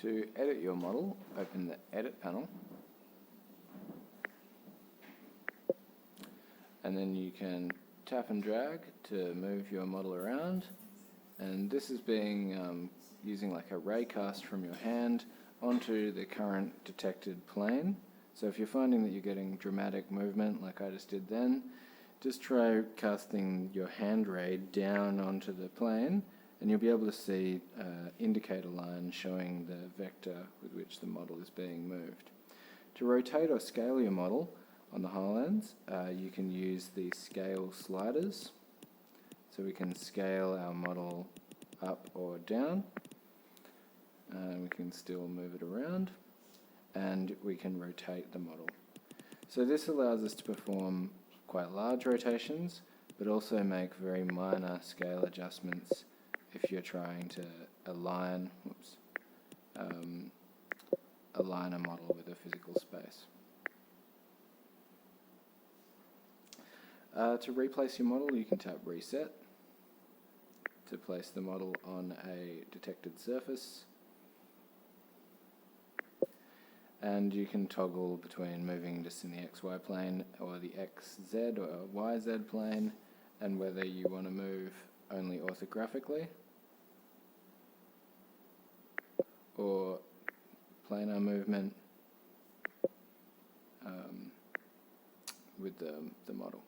To edit your model, open the Edit panel, and then you can tap and drag to move your model around. And this is being using like a raycast from your hand onto the current detected plane. So if you're finding that you're getting dramatic movement like I just did then, just try casting your hand ray down onto the plane, and you'll be able to see indicator line showing the vector with which the model is being moved. To rotate or scale your model on the HoloLens, you can use the scale sliders. So we can scale our model up or down, and we can still move it around, and we can rotate the model. So this allows us to perform quite large rotations, but also make very minor scale adjustments if you're trying to align a model with a physical space. To replace your model, you can tap Reset to place the model on a detected surface. And you can toggle between moving just in the XY plane or the XZ or YZ plane, and whether you want to move only orthographically or planar movement with the model.